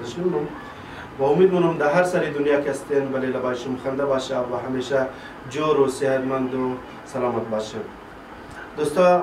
نشنم و امید منم در هر سری دنیا که هستین ولی لبایشون خنده باشه و همیشه جور و صحتمند و سلامت باشین. دوستا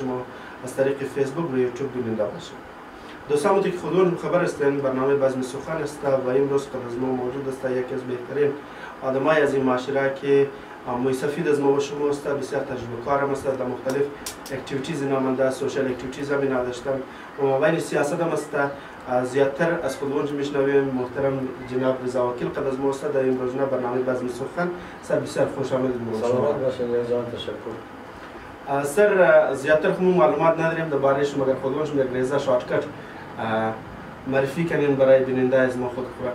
شما از طریق فیسبوک و یوتیوب بیننده باشید. دوستان که خودتون خبر هستین برنامه بزم سخن است و امروز قد از ما موجود است یکی از بهترین آدمای از این معاشره که مستفید از ما و شما است، بسیار تجربه کار هم است، در مختلف اکتیویتیز نامنده سوشال اکتیویتیز هم نداشتم و مابین سیاست هم است. زیادتر از خودمون میشنویم. محترم جناب رضا وکیل قد از ما است در این روزنامه برنامه بزم سخن. سر بسیار خوش آمدید. سلامت باشین جان، تشکر. سر زیادتر خودمون معلومات نداریم درباره شما، مگر خودمون یک ریزه شارتکت معرفی کنین برای بیننده از ما خود خورد.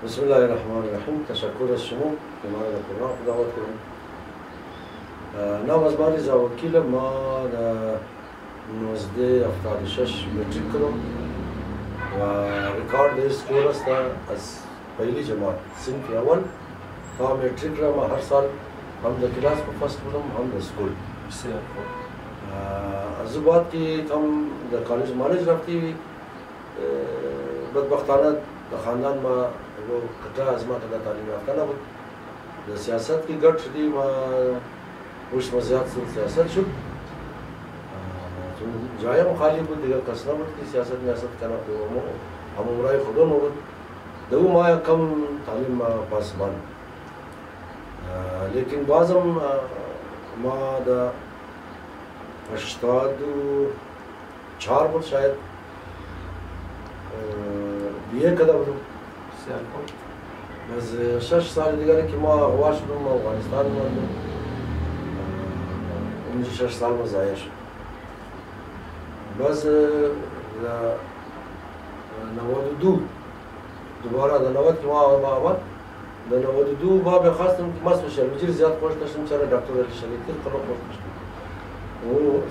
بسم الله الرحمن الرحیم. تشکر از شما که ما را در پروگرام دعوت کردید. نام از من رضا وکیل. ما در 1976 متریک کردم و ریکارد اسکول است از پهلی جماعت صنف اول تا متریک را ما هر سال هم در کلاس کو فست بودم هم در اسکول. بسیار خوب. از بعد که هم در کالج مالج رفتی بدبختانه در خاندان ما و کتا از ما تا تعلیم یافته نبود. در سیاست کی گرد شدی و خوش مزیات سیاست شد. چون جای خالی بود دیگر کس نبود که سیاست میاست کنه تو هم عمرای خودم بود. دو ما کم تعلیم پاس مان. لیکن بازم ما در 84 بود شاید بیه کده بودم. بسیار خوب. از 6 سال دیگری که ما غوا شدم افغانستان ماندم. اونجا 6 سال ما ضایع شد. باز 92 دوباره در 90 که ما آمد در 92 ما بخواستم که ما سوشیالوژی زیاد خوش داشتم. چرا دکتر علی شریفی خیلی خوش داشتم. و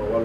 اول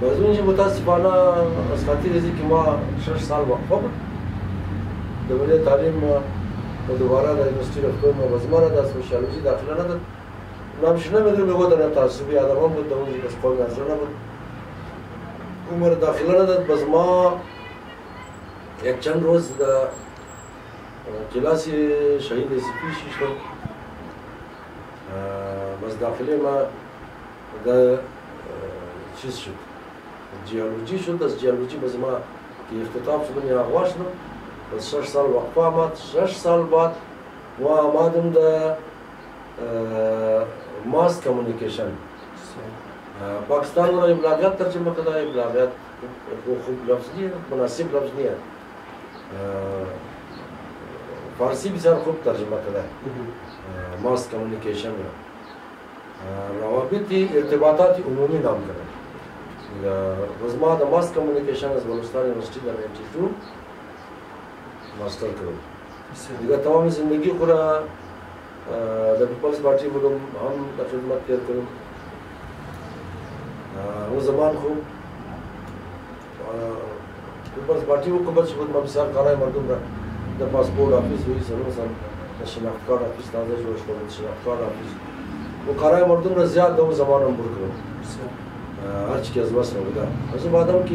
باز اونجا متاسفانه از خاطر ازی که ما 6 سال وقفه بود دوباره تعلیم و دوباره در یونیورسیتی رفتم و باز ما را در سوشیالوژی داخله نداد. نامش نمیدونم میگو در تعصبی آدمان بود در اونجا بس قوم نظر نبود. اون را داخله نداد. باز ما یک چند روز در کلاس شهید سپی شدم. باز داخله ما در چیز شد، جیولوژی شد. از جیولوژی باز ما که اختتام شدم یا اغوا شدم. باز 6 سال وقفه آمد. 6 سال بعد ما آمدم در ماس کمونیکیشن. پاکستان را ابلاغیات ترجمه کرده. ابلاغیات خوب لفظ نیست، مناسب لفظ نیست. فارسی بسیار خوب ترجمه کرده ماس کمونیکیشن را. روابط ارتباطات عمومی نام کرده. باز ما در ماس کمونیکیشن از بلوچستان یونیورسیتی در 92 ماستر کردم. دیگه تمام زندگی خود را در پیپلز پارتی بودم، هم در خدمت کردم. اون زمان خوب پیپلز پارتی بود که بچه بود. ما بسیار کارهای مردم را در پاسپورت آفیس و ایسا در شناختکار آفیس تازه جوش کردم. شناختکار آفیس و کارهای مردم را زیاد در اون زمان هم برد کردم. هرچی که از بس نبوده. از اون بعدم که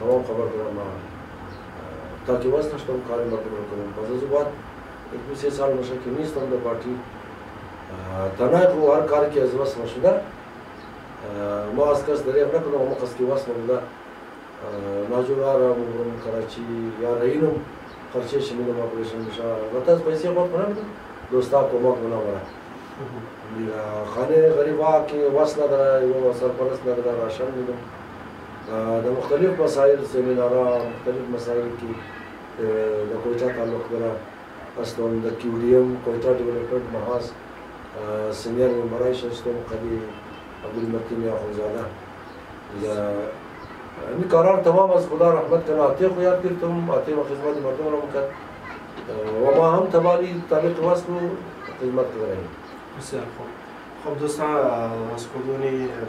تمام خبر دارم تا که واسه داشتم کار مردم رو کنم. باز از اون بعد 1-2-3 سال نشه که نیستم در پارتی. تنها که هر کاری که از واسه نشده ما از کس دریغ نکنم. اما کس که واسه نبوده ناجورا را برم کراچی یا رئینم خرچه شمیدم آپریشن میشه. البته از پیسه خود کنم دوستا کمک بنا برا خانه غریبا که وصل نداره و سرپرست نداره راشن میدم. در مختلف مسائل سمینارها مختلف مسائل که در کویتا تعلق داره اصلا در کیودیم کویتا دیولپمنت محاذ سینیر ممبرایش هستم قدی عبدالمتین آخونزاده. این کاران تمام از خدا رحمت کنه. آتی خو یاد کردم. آتی و خدمت مردم را میکرد و ما هم تمامی تعلق وصل و خدمت کردیم. بسیار خوب. خب دوستان از خودون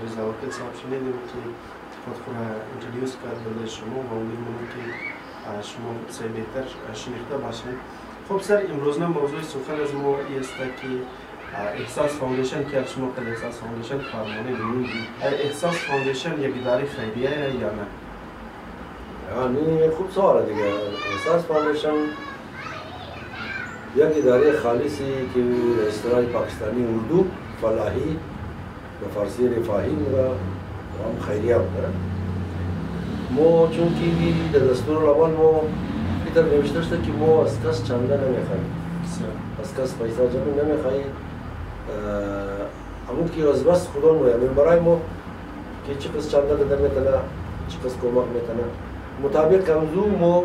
رضا وکیل صاحب شنیدیم که خود اینترودیوس کرد به شما و امیدوارم که شما سه بهتر شنیخته باشید. خب سر امروز موضوع سخن از ما است که احساس فاوندیشن که شما که احساس فاوندیشن فرمانه می‌بینید. احساس فاوندیشن یک اداره خیریه یا نه؟ یعنی خوب سواله دیگه. احساس فاوندیشن یک اداره خالصی که اصطلاح پاکستانی اردو فلاحی و فارسی رفاهی و هم خیریه بودن. ما چون که در دستور اول ما ایتر نوشته شده که ما از کس چنده نمیخواهیم، از کس پیسه جمع نمیخواهیم. همون که از بس خدا نویم برای ما که چه کس چنده داده میتونه، چه کس کمک میتونه، مطابق کمزو ما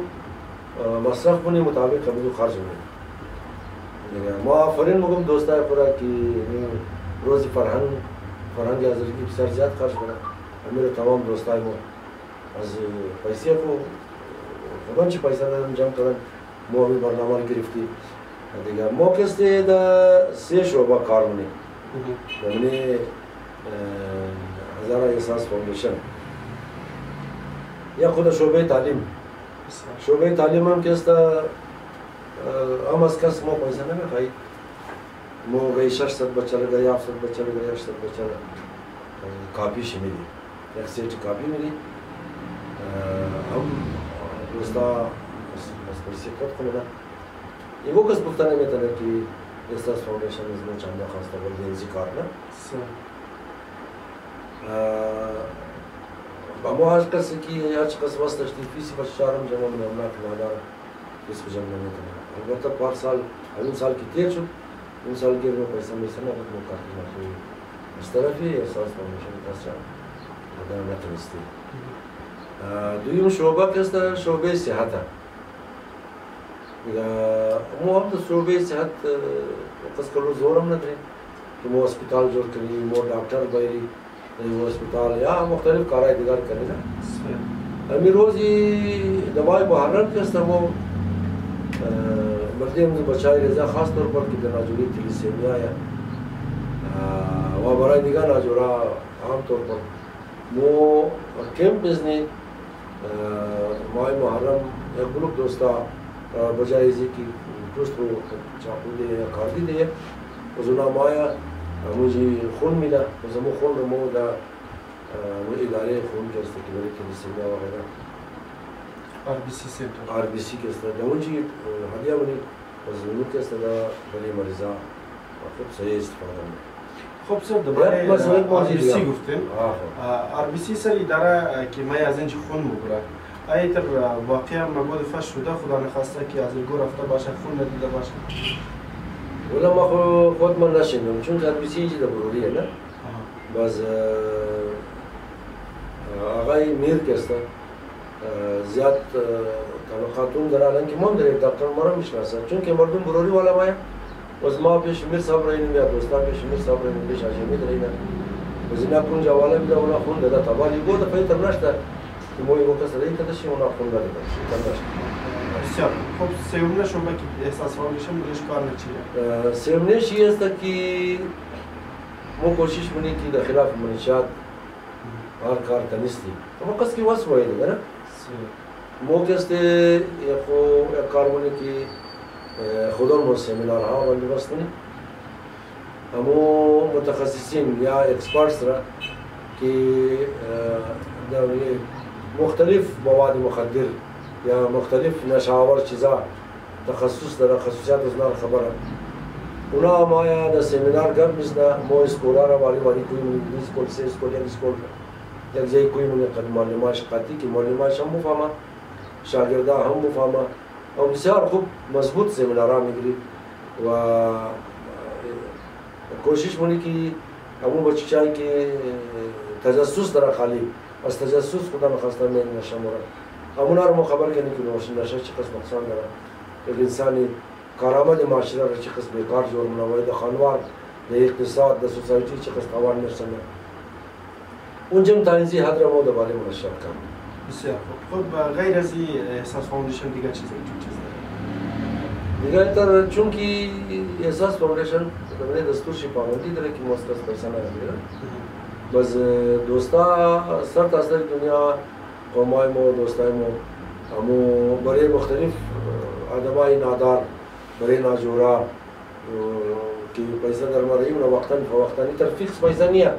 مصرف کنیم، مطابق کمزو خرج کنیم. ما آفرین میگم دوستای خورا که روزی فرهنگ ازرگی بسیار زیاد خرج کنه. امیر تمام دوستای ما از پیسه کو خودم چی پیسه دادم جمع کردن ما همین برنامه رو گرفتی دیگه. ما کسته در 3 شعبه کار کنیم. یعنی هزاره احساس فاوندیشن یا خود شعبه تعلیم. شعبه تعلیم هم کسته هم از کس ما پیسه نمیخواهی. ما گاهی 600 بچه لگه، 700 بچه لگه، 800 بچه لگه کاپیش میدی، یک سیٹ کاپی میدی. هم دوستا از پیسه خود کنه. یه کس بخته نمیتونه که احساس فاوندیشن از ما چند خواسته ولی اینزی کار نه. ما هر کسی که هر کس واسطه فیسی و شارم جمع می‌کنه نداره فیس جمع نمی‌کنه. البته پار سال همین سال که تیر شد این سال گیر ما پیسه می‌سنه بود ما کار کنیم. از طرفی احساس فاوندیشن کسی آدم نتونستی. دویم شعبه کسته شعبه صحت. ما هم تو شعبه صحت کس کلو زورم نداریم که ما هسپیتال جور کنیم، ما دکتر بایری در هسپیتال یا مختلف کارهای دیگر کنیم. همین روزی دوای بحران کسته ما مردیم بچهای رضا خاص طور پر که در ناجوری تلیسیمیا و برای دیگر ناجورا عام طور پر ما کمپ بزنی ماه محرم یک گروه دوستا بجای ازی که پوست رو چاپوده یا کاردی دیه از اونا مایا موجی خون میده از امو خون رو مو دا اداره خون کسته که بری تلیسیمیا و غیره RBC سنتر RBC کسته دا اونجی هدیه منی از اونو کسته دا بلی مریضا خوب صحیح استفاده می. خب سر دوباره RBC گفتیم. RBC سر اداره که ما از اینجا خون میبره. آیا تر واقعا مواد فش شده خدا نخواسته که از الگو رفته باشه خون ندیده باشه؟ ولی ما خود من نشیندم چون RBC اینجا دا بروریه نه؟ باز آقای میر کسته زیاد طبقاتون دارن که من در دکتر مرا میشناسه چون که مردم بروری والا مایا از ما پیش میر صاحب راییم یا دوستا پیش میر صاحب راییم پیش آجمی دراییم از اینا کن جواله بیده اونا خون داده تبالی بود پیتر نشته که موی وقت رایی کدشی اونا خون داده پیتر نشته. بسیار خب سیومنه شما که احساس فاوندیشن بودش کار نچیه؟ سیومنش این است که ما کوشش منی که در خلاف منشات هر کار تنیستی اما کس کی واسه وایده نه؟ ما کسته یک کار منی که خودم رو سمینار ها بندی بستنی همو متخصصین یا اکسپرتس را که مختلف مواد مخدر یا مختلف نشاور چیزا تخصص داره خصوصیات از نار خبره اونا ما یا در سمینار گرد میزنه ما اسکولا را واری کوی منی اسکول سه اسکول یا اسکول یک جایی کوی منی قد معلوماش قطعی که معلوماش هم بفهمه شاگرده هم بفهمه و بسیار خوب مضبوط سمینارها میگیری و کوشش منی که همون بچه‌ای که تجسس داره خالی از تجسس خدا نخواسته من نشه مورد همونا رو خبر کنی که نشه چه قسم نقصان داره یک انسانی کارآمد معاشره را چه قسم بیکار جور منوای در خانوار در اقتصاد در سوسایتی چه قسم توان نرسنه اونجا تنزی حد را ما دوباره منشر کنم. بسیار خوب. خب غیر از احساس فاوندیشن دیگه چیزی وجود دیگه تر چون که احساس فاوندیشن دمونه دستور شی پابندی داره که مستقص پیسه نمیگیره. بس دوستا سر تا سر دنیا قومای مو دوستای مو همو برای مختلف آدمای نادار برای ناجورا که پیسه در ما ریم و وقتانی تر فیکس پیسه نیه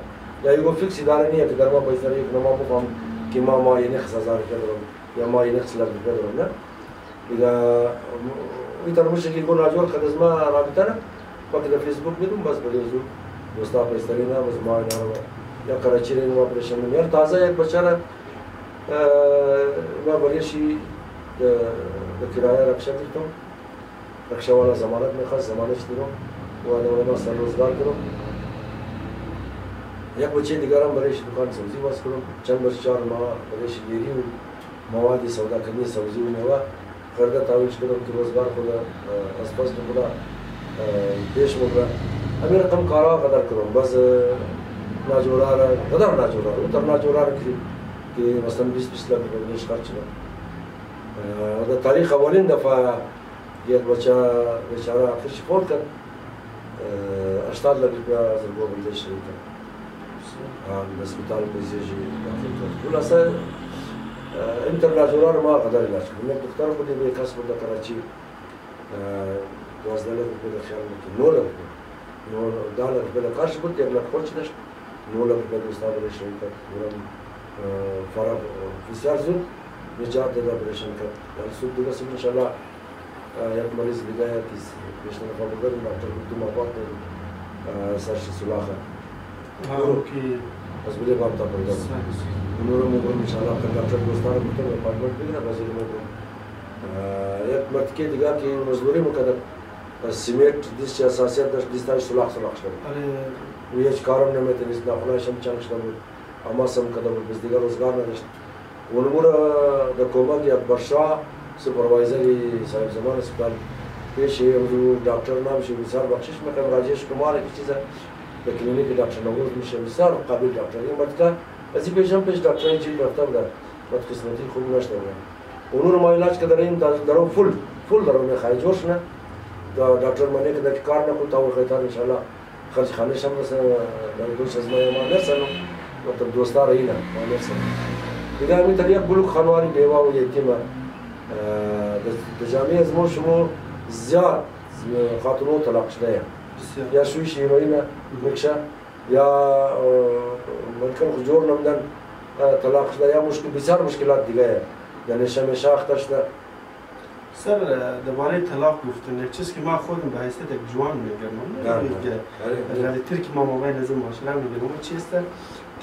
یا یکو فیکس اداره نیه که در ما پیسه ریم که ما بفهم که ما یه نخص هزار کدرم یا ما یه نخص لب کدرم نه دیگه ایتر میشه که کن ناجور خد از ما رابطه نه وقتی در فیسبوک میدم بس بلیزو دوستا پیسه رینا بس ما اینا یا کراچی ریم و پریشان میار تازه یک بچه ما بریشی به کرایه رکشا دیدم رکشا والا ضمانت میخواست ضمانتش دیدم و انا سر روزگار کردم یک بچه دیگرم برایش دکان سبزی باز کردم چند برش 4 ماه برایش گیری و مواد سودا کنی سبزی و میوه خرده تاویش کردم که روزگار خدا از پس خدا پیش مبرم همین رقم کارا قدر کردم بس ناجورا را قدر ناجورا را اتر ناجورا را که مثلا 20 لک روپیش خرچ کردم در تاریخ اولین دفعه یک بچه بیچاره آخرش فوت کرد 80 لک روپیه ضربه بندش شدید به اسپیتال پیزیجی داخل کرد خلاصه اینترناجورا رو ما قدر علاج کردیم یک دختر خودی به کس بود در کراچی 12 لک روپیه در خیال میکنم 9 لک روپیه 10 لک روپیه کارش بود 1 لک خرچ داشت 9 لک روپیه دوستا برش شدید کرد فرق بسیار زود نجات داده برشان کرد در سود دیگه سود انشالله یک مریض دیگه که بیشتر نفع بگردیم دکتر دو ماه بعد سرش سلاخه از بلی بام تا پیدا نورو میگم انشالله که دکتر دوستان میتونه اپارتمنت بگیره بازی میگم یک مرتکه دیگه که مزدوری میکرد سیمنت دیش اساسیت داشت دیستای سلاخ شد و هیچ کارم نمیتونست نخونهش هم چنگ شده بود اما سم کرده بود بس دیگه روزگار نداشت ونمور در کمک یک برشا سوپروایزری صاحب زمان اسپتال پیش امروز دکتر نام شد بسیار بخشش میکنم راجعش کمال کی چیزه به کلینیک دکتر نوروز میشه بسیار قابل دکتر این مرتکه از این پیشم پیش دکتر اینجی رفته بود بعد قسمتی خوب نشده بود اونو ما علاج که داریم درو فول درو میخوای جوش نه دکتر منی که در کار نکو تا خیتار ان شاء الله خرج خانه شم رسه در دوش از ما نرسنم مطلب دوستا راینا ما نرسنم دیگه همین طریق بلوک خانواری بیوا و یتیمه در جامعه از ما شما زیاد خاتونو طلاق شده یا شویش هیروئین میکشه یا ممکن خجور نمیدن طلاق شده یا بسیار مشکلات دیگه یعنی شمشاخ شده سر درباره طلاق گفتن یک چیز که ما خودم به حیثیت یک جوان میگم غلطی که ما موبایل از معاشره میگیرم اون چیست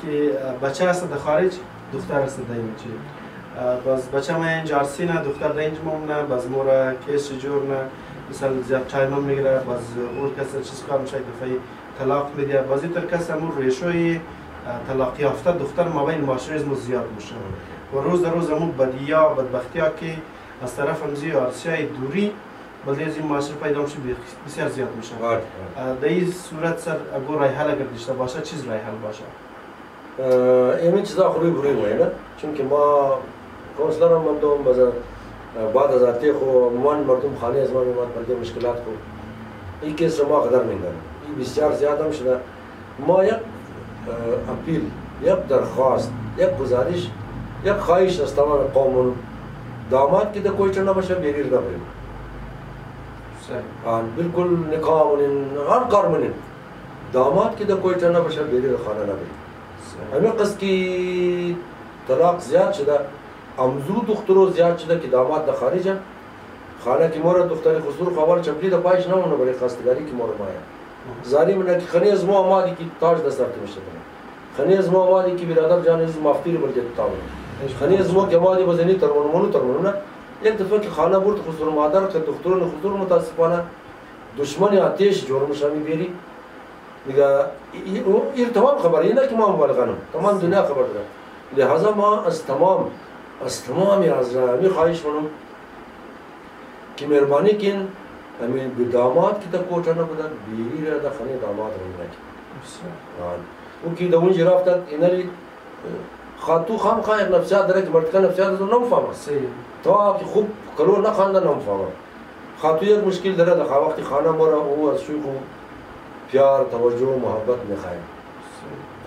که بچه هست در خارج دختر هست در اینجا باز بچه ما اینجا عرصی نه دختر در اینجا ممنه باز مورا کیس جور نه مثلا زیاد تایم هم میگیره باز اون کسی چیز کار میشه دفعه طلاق میده بازی تر کسی همون ریشوی طلاق یافته دختر موبایل معاشره از زیاد میشه و روز در روز همون بدیا بدبختی ها که از طرف همزی و عرصی دوری بلده از این معاشره پیدا میشه بسیار زیاد میشه در این صورت سر اگر رای حل اگر داشته باشه چیز رای حل باشه این چیزا خوبی بروی نه چون که ما کانسلر هم مردم بازار بعد از آتی خو مردم خانه از ما میاد برای مشکلات خو این کیس ما قدر میدن این بسیار زیاد هم شده ما یک اپیل یک درخواست یک گزارش یک خواهش از تمام قوم داماد که در کوی چنه باشه بیریر نبریم بالکل نکاح منین هر کار منین داماد که در کوی چنه باشه بیریر خانه نبریم همین قصد که طلاق زیاد شده امزو دخترو زیاد شده که داماد در خارجه خانه که مورد دختری خسرو خوال چپلی در پایش نمونه برای خواستگاری که مورد مایه زاری منه که خنی از ما آمادی که تاج دسترت میشه خنی از ما آمادی که برادر جان از مفتیری بلده تاونه خنی از ما که آمادی بزنی ترمونو نه یک دفعه که خانه برد خسرو مادر که دخترون خسرو متاسفانه دشمن آتش جرم شامی بیری میگه این تمام خبره اینه که ما مبالغه نم تمام دنیا خبر داره لحاظا ما از تمام از می خواهش منم که مهربانی کن همین به داماد که تا کوچه نبودن بیری را در خانه داماد رو نکن اون که در اونجا رفتن اینه خاطو خام خواهی یک نفسیات داره که مرتکه نفسیات رو نمفهمه تا که خوب کلور نخوانده نمفهمه خاطر یک مشکل داره در وقتی خانه ما را او از شوی پیار توجه و محبت میخواه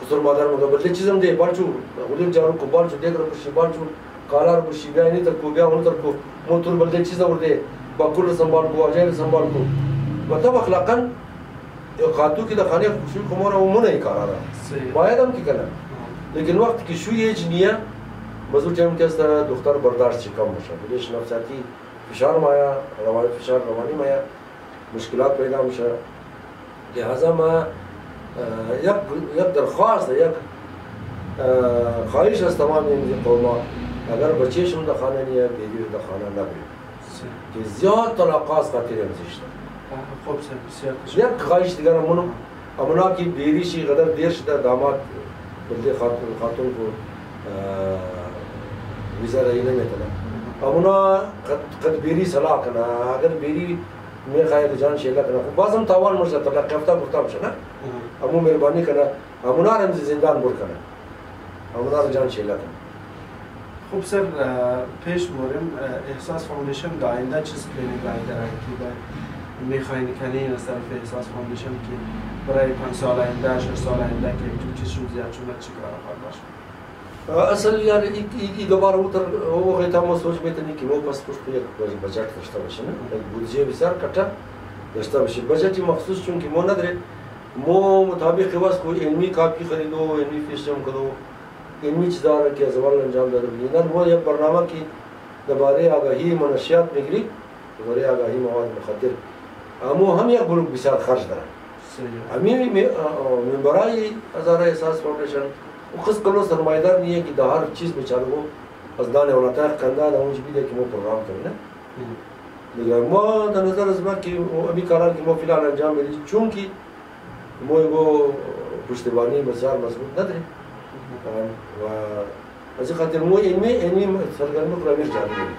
خسر مادر مگه بدل چیزم ده بالچو غلیم جارو کو بالچو دیگر بشی بالچو کالار بشی بیا اینی تر کو بیا اون تر کو موتور بدل چیز ورده با کل سنبال کو اجر سنبال کو مطلب اخلاقا خاطو کی د خانه شوی کو مور او مونږ کارا باید هم کی کنه لیکن وقت کی شوی ایج نیه مزور جام که است دختر برداشت کم میشه بلش نفسیاتی فشار مایا روانی فشار روانی مایا مشکلات پیدا میشه لہذا ما یک درخواست یک خواهش از تمام این قوما اگر بچهشون در خانه نیه بیدیو در خانه نبرید که زیاد طلاقات خاطر امزشت خوب سر بسیار تشکر یک خواهش دیگر امونم امونا کی بیریشی قدر دیر شده داماد بلده خاتون کو ویزا رایی نمیتونه امونا قد بیری صلاح کنه اگر بیری میخواهی جان شیله کنه خب بازم تاوان مرسه طلاق یافته گفتم شد نه امو مهربانی کنه امونا رمز زندان بر کنه امونا رو جان شیله کنه خوب سر پیش مورم احساس فاوندیشن دا آینده چیز کلینیک آینده رایی که میخواین کنین از طرف احساس فاوندیشن که برای 5 سال آینده 6 سال آینده که چیزشون زیاد شده چی کار خواهد باشه اصل یار ای دوباره او غیتا ما سوچ میتونی که مو پس پشت یک بجت داشته باشه نه بودجه بسیار کټه داشته باشه بجتی مخصوص چون که مو نداره مو مطابق واس کو علمی کاپی خریدو علمی فیس جمع کردو علمی چیزا را که از اول انجام داده نه مو یک برنامه که درباره آگاهی منشیات میگیری درباره آگاهی مواد مخدر امو هم یک بلوک بسیار خرج داره امی برای هزاره احساس فاوندیشن و خود کلو سرمایدار نیه که در هر چیز بیچاره کو از دانه ولاتاق کنده در اونج بیده که ما پروگرام کنیم نه دیگه ما در نظر از ما که امی کاران که ما فیلان انجام بدیم چون که ما یکو پشتیبانی بسیار مضبوط نداریم و از این خاطر ما اینمی سرگرمی کنم امیر جانی بدیم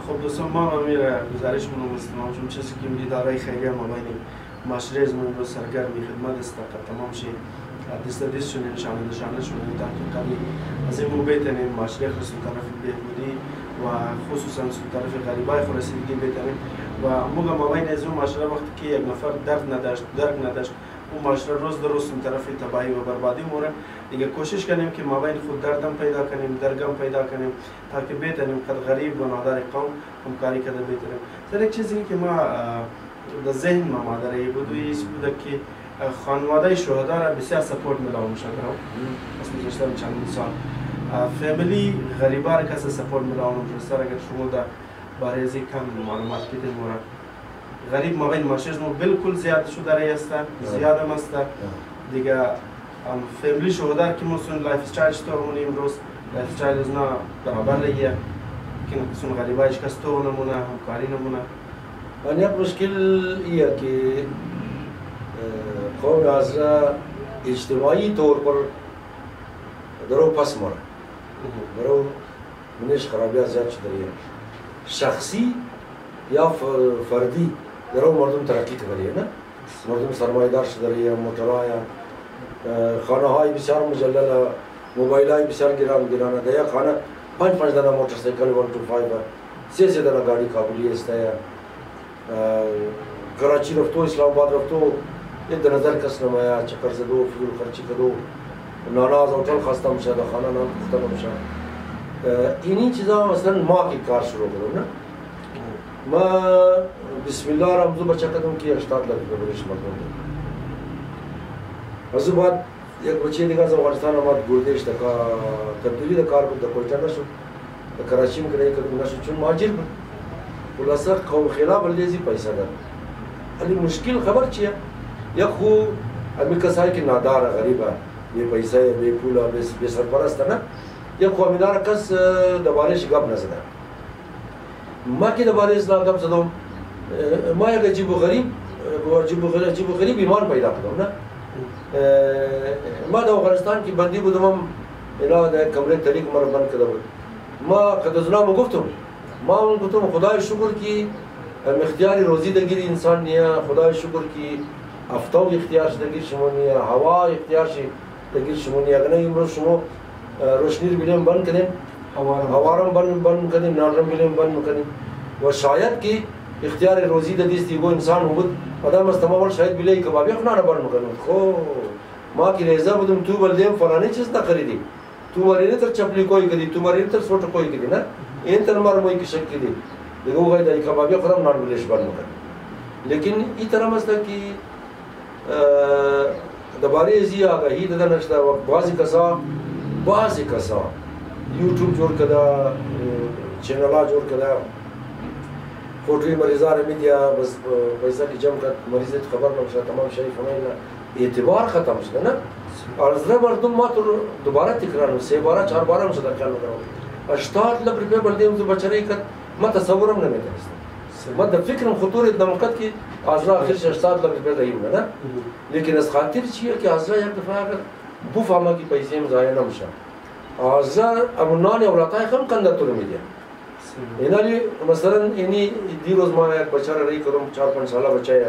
خب دوستان ما امیر گزارش منو مستمام چون چیزی که میدید دارای خیلی ما بینیم معاشره زمین رو سرگرمی خدمت است تا تمام شی دست شون نشانه شون تحقیقی از این موبایل این معاشره خصوص طرف بهبودی و خصوصا طرف غریبای خراسیدگی بتنیم و ما بین از اون معاشره وقتی که یک نفر درک نداشت اون معاشره روز در روز طرف تباهی و بربادی موره دیگه کوشش کنیم که ما بین خود دردم پیدا کنیم درگم پیدا کنیم تا که بتنیم قد غریب و نادر قوم همکاری کرده بتنیم سر یک چیزی که ما در ذهن ما داره بود بوده که خانواده شهدا را بسیار سپورت می‌دهند مشاور از گذشته چند سال فامیلی غریبا را کسی سپورت می‌دهند مشاور اگر شما در باره از کم معلومات بدید مورد غریب ما بین معاشره ما بالکل زیاد شده است زیاد هم است دیگه فامیلی شهدا که مسون لایف استایل تو امروز لایف استایل از نه برابر رهیه که مسون غریبایش کستو نمونه همکاری نمونه و یک مشکل ایه که قوم از اجتماعی طور پر درو پس مره درو منش خرابی زیاد شده شخصی یا فردی درو مردم ترقی کرده نه مردم سرمایه دار شده موتورهای خانه های بسیار مجلل موبایل های بسیار گرانه ده خانه 5 دانه موتورسایکل 125 3 دانه گاڑی کابلی است کراچی رفتو اسلام آباد رفتو یک در نظر کس نمایا چکر زدو فضول خرچی کدو ناناز هتل خواستم میشه در خانه نان پختن میشه اینی چیزا مثلا ما کی کار شروع کردم نه ما بسم الله رمزو بچه کردم که 80 لک بهش مردم از بعد یک بچه دیگه از افغانستان آمد گردش تبدیلی در کار بود در کویتا نشد در کراچی میکنه کردم نشد چون مهاجر بود خلاصه قوم خلاف لیزی پیسه دار علی مشکل خبر چیه یک خو امی کسایی که نادار غریبه بی پیسه بی پولا بی سرپرست نه یک خو امیدار کس دوبارهش گپ نزده ما که دوباره اصلاح گپ زدم ما یک عجیب و غریب ایمان پیدا کردم نه ما در افغانستان که بندی بودم اینا در کمره طریق مرا بند کرده بود ما قدرزنامو گفتم ما اون گفتم خدای شکر که اختیاری روزی دگیر انسان نیه خدای شکر که افتاب اختیارش دگیر شما نیه هوا اختیارش دگیر شما نیه اگر نه امروز شما روشنی رو بلیم بند کنیم هوارم بند کنیم نارم بلیم بند کنیم و شاید که اختیار روزی د دې دی و انسان بود آدم استعمال شاید بلی کبابی خنا نه بر میکنه خو ما کی رضا بودم تو بلدیم فلانی چیز نہ خریدی تو ورینه تر چپلی کوئی کدی تو ورینه تر سوټ کوئی کدی نه این تر مر موي کی شک کدی دغه وای د کبابی خرم نه بلش بر میکنه لیکن ای طرح مسله کی دبارې زی آگاهی د نشته بعضی کسا یوټیوب جوړ کړه چینل جوړ کړه فوټوی مریضان میډیا بس پیسہ کی جمع کر مریض خبر نشه تمام شی فهمینا اعتبار ختم شده نه ارزه مردم ما تو دوباره تکرار و سه بار چهار بار هم صدا کردم 80 لک روپیه بلدیم تو بچری کد ما تصورم نمی‌دانستم ما در فکرم خطور دموکرات کی ازرا آخرش 80 لک روپیه دهیم نه لیکن از خاطر چیه که ازرا یک دفعه اگر بفهمه کی پیسه ام ضایع نمیشه ازرا امنان اولادای هم کنده تو میدیا اینالی مثلا اینی دیروز ما یک بچه را رای کردم 4-5 ساله بچه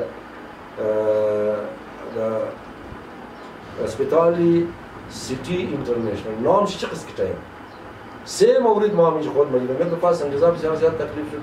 اسپیتالی سیتی اینترنشنل نام چه قسم کتایی سه مورد ما همیشه خود مجید میگم پاس انجام بسیار زیاد تکلیف شد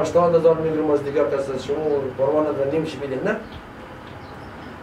80000 میلیون مزدیگا کسر شما پروانه در نیم شی میدن نه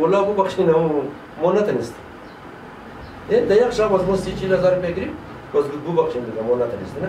ولا ابو بخشين هم مونت نست ده یک شب از ما 30000 بگیریم باز ابو بخشين ده مونت نست نه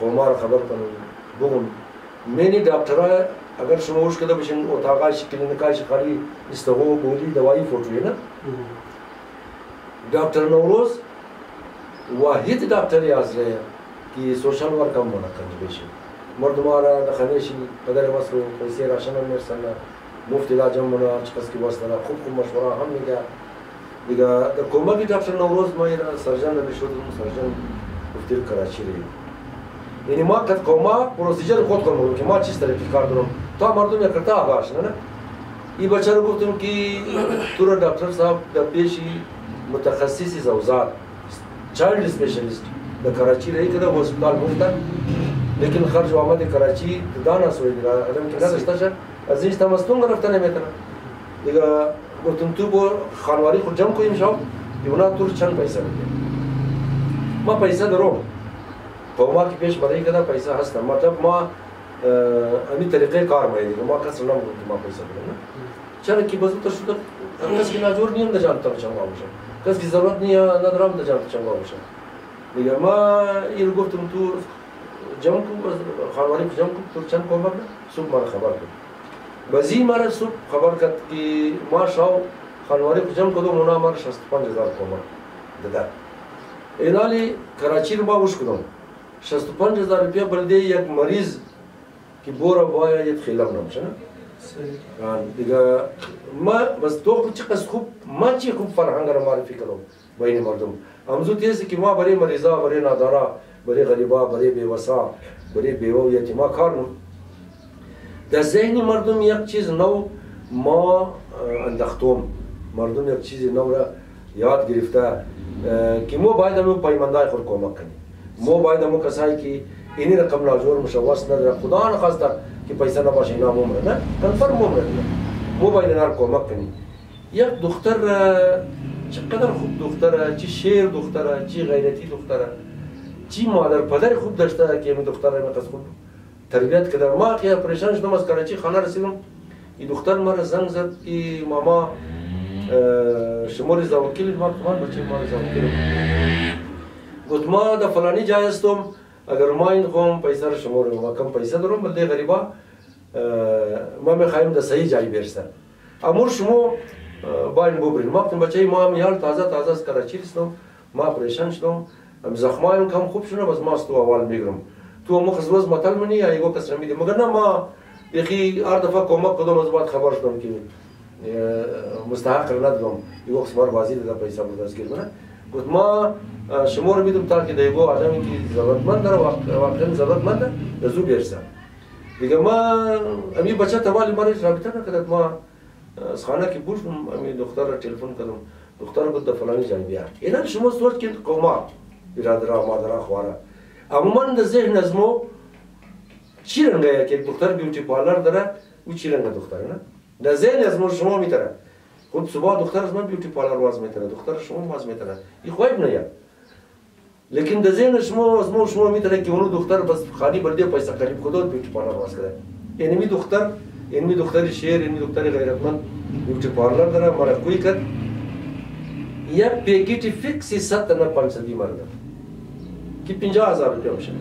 قمار خبر کنم بگم منی دکترها اگر شما وش کده بشین اتاقش کلینیکاش خالی استهو بولی دوائی فوتویه نه دکتر نوروز واحد دکتری از ره که سوشال ورک هم منعقد بشه مردمارا دخانیشی پدر مصرو پیسه راشن هم میرسن مفت علاج هم منا چکس کی واسطه خوب مشوره هم میگه دیگه در کمکی دکتر نوروز ما سرجن نمیشدم سرجن گفتیر کراچی ری یعنی ما قد کوما پروسیجر خود کنم که ما چیز طرفی کار دارم تا مردم یا کرتا آگاهش نه این بچه رو گفتم که تو را دکتر صاحب در پیشی متخصصی زوزات چایلد اسپیشلیست در کراچی رهی کده و اسپتال مفتن لیکن خرج و آمد کراچی دانا سوی دیگه آدم که نداشته شد از اینش تمستون گرفته نمیتونه دیگه گفتم تو با خانواری خود جمع کنیم شام دیونا تو چند پیسه بگیر ما پیسه دارم ما کی پیش برای کدا پیسه هستم مطلب ما امی طریقه کار میدیم ما کس نام گفتم ما پیسه بدم چرا کی بزرگ شده کس کی ناجور نیم نجانتا چنگا باشه کس کی ضرورت نیا ندارم نجانتا چنگا باشه دیگه ما این گفتم تو جمع کو خانواری جمع کو تو چند کومه صبح ما خبر کرد بازی ما صبح خبر کرد که ما شاو خانواری جمع کدو مونا ما 65000 کومه داده اینالی کراچی رو ما وش کدوم 65000 روپیه بلده یک مریض که بورا باید یک خیلم نمیشه نه دیگه ما بس تو چقدر خوب ما چی خوب فرهنگ را معرفی کردم بین مردم همزو تیزی که ما برای مریضا برای نادارا برای غریبا برای بیوسا برای بیوه و یتیما کار نم در ذهن مردم یک چیز نو ما انداختم مردم یک چیز نو را یاد گرفته که ما باید همون پایماندهای خود کمک کنیم ما باید همون کسایی که اینی رقم ناجور مشوست نداره خدا نخواسته که پیسه نباشه اینا ممره نه کنفرم ممره ما باید اینا رو کمک کنیم یک دختر چقدر خوب دختره چی شیر دختره چی غیرتی دختره چی مادر پدر خوب داشته که این دختر رو مقصد خوب تربیت کردم ما که پریشان شدم از کراچی خانه رسیدم این دختر مرا زنگ زد که ماما شماری زاوکیل ما کمان بچه ما زاوکیل گفت ما در فلانی جای هستم اگر ما این قوم پیسه رو شمارم ما کم پیسه دارم بلده غریبا ما میخوایم در صحیح جایی برسن امور شما با این ببرین ما گفتم بچه ما هم یال تازه از کراچی رسیدم ما پریشان شدم زخمایم کم خوب شونه بس ما از تو اول میگرم تو هم خزوز مطل منی یا ایگو کس رمیدی مگر نه ما یکی هر دفعه کمک کدوم از بعد خبر شدم که مستحق ندارم ایگو کس بار بازی داده پیسه بود از گیر منه گفت ما شما رو میدم تا که دیگه آدمی که ضرورتمند داره واقعا ضرورتمند در زو برسه دیگه ما امی بچه توالی ما رابطه نکرد ما از خانه که بودم امی دختر را تلفن کردم دختر گفت در فلانی جای بیا اینا شما سوچ که قوما برادرها مادرها خوارا عموما در ذهن از ما چی رنگه که دختر بیوتی پارلر داره او چی رنگه دختره نه در ذهن از ما شما میتره خود صبح دختر از من بیوتی پارلر واز میتره دختر شما واز میتره این خوب نه لیکن در ذهن شما از ما شما میتره که اونو دختر بس خالی برده پیسه قریب خودت بیوتی پارلر واز کرده اینمی دختر شهر اینمی دختر غیرتمند بیوتی پارلر داره مرا کوی کرد یا پیکیتی فیکسی 100 تا 500 مرده که 50,000 روپیه میشه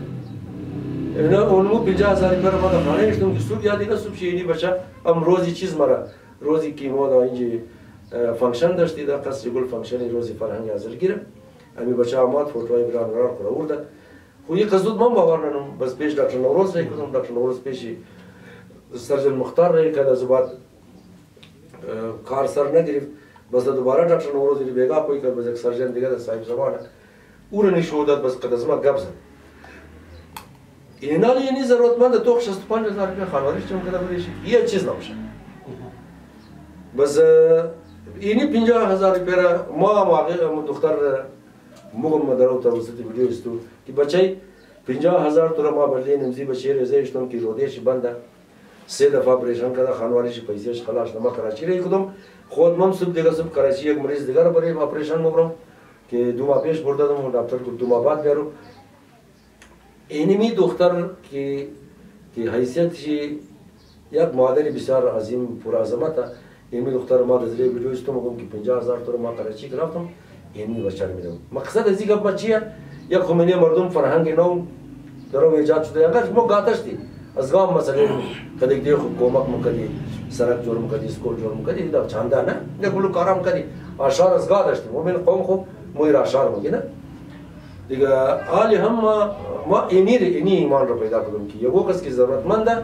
اینا اونمو 50,000 روپیه رو ما در خانه نشتم که صبح یادی نه صبح شیرینی بچه ام روزی چیز مرا روزی که ما دا اینجا فانکشن داشتی دا قصر گل فانکشنی روزی فرهنگی حاضر گیرم امی بچه آمد فوتوهای بران قرار کرده ورده خو یک قصد من باور ننم بس پیش دکتر نوروز رای کدم دکتر نوروز پیشی سرجن مختار رای کد از بعد کار سر نگرفت بس دوباره دکتر نوروز رو بیگا پای کرد بس یک سرجن دیگه در صاحب زمانه او رو نشو داد بس قد از ما گپ زد اینالی یعنی ضرورتمند تو 65,000 روپیه خانوادیش چون کده بریشی یه چیز نمیشه بس اینی 50,000 روپیه را ما واقعا دختر مگم مدارو توسط ویدیو استو که بچه 50,000 تو را ما برلی نمزی بچه رزایشتم که رودیش بنده 3 دفعه پریشان کرده خانوادیش پیسیش خلاص نما کراچی را کدوم خود من صبح دیگه صبح کراچی یک مریض دیگر برای آپریشن مبرم که 2 ماه پیش برده دم دکتر کو 2 ماه بعد بیارو اینمی دختر که حیثیتش یک مادر بسیار عظیم پر عظمت اینمی دختر ما از روی ویدیو استم میگم که 50,000 تو ما کراچی گرفتم اینمی بچه میدم مقصد از این گپ چیه یک خمینی مردم فرهنگ نو درو ایجاد شده اگر ما گاتشتی از گام مثلا کدی دی خو کومک مکدی سرک جور مکدی اسکول جور مکدی دا چاندا نه نه کلو کارم کدی اشار از گاتشتی مومن قوم خو مویر اشار مگینه دیگه حالی هم ما اینی ایمان رو پیدا کردم که یکو کس که ضرورتمنده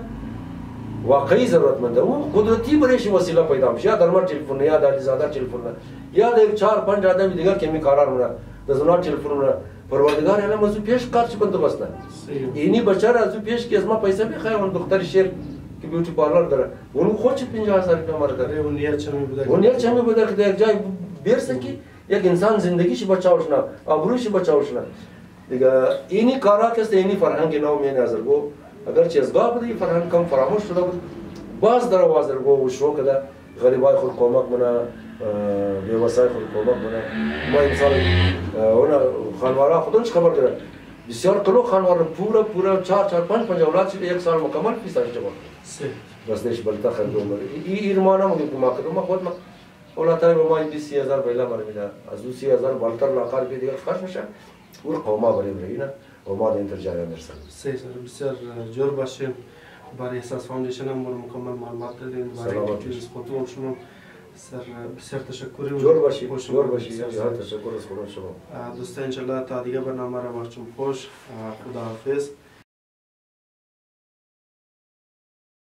واقعی ضرورتمنده او قدرتی برایش وسیله پیدا میشه یا در من تلفن یا در زاده تلفن یا در 4-5 آدم دیگر که می کارا رو در زنا تلفن رو پروردگار الان از پیش کار چی کنده بسته اینی بچه از پیش که از ما پیسه بخواه اون دختر شیر که بیوتی پارلر داره اون خود چه 50,000 روپیه مارد داره اون نیت چه می بوده که در یک جای برسه که یک انسان زندگیش بچاوش نه آبروش بچاوش نه دیگه اینی کارا که اینی فرهنگ نو می نظر گو اگر چیزگاه بوده این فرهنگ کم فراموش شده بود باز در وازر گو و شو کده غریبای خود کمک منه بیوسای خود کمک منه ما انسان اون خانوارا خودش خبر داره بسیار کلو خانوار پورا 4-5 اولاد شده یک سال مکمل پیساش جمع بس دیش بلتا خرید عمر ایرمانا مگه که ما کدوم خود ما اولادای با ما 20,000 بیلا مر میده از 20,000 بالتر لاقار به دیگر خرج میشه اور قوما بری نه و ما در جریان درسن بسیار جور باشیم برای احساس فاوندیشن هم مکمل معلومات دادیم برای چیز خودتون شما بسیار تشکر جور باشید تشکر از خدا شما دوستان ان شاء الله تا دیگه برنامه را باشیم خوش خدا حافظ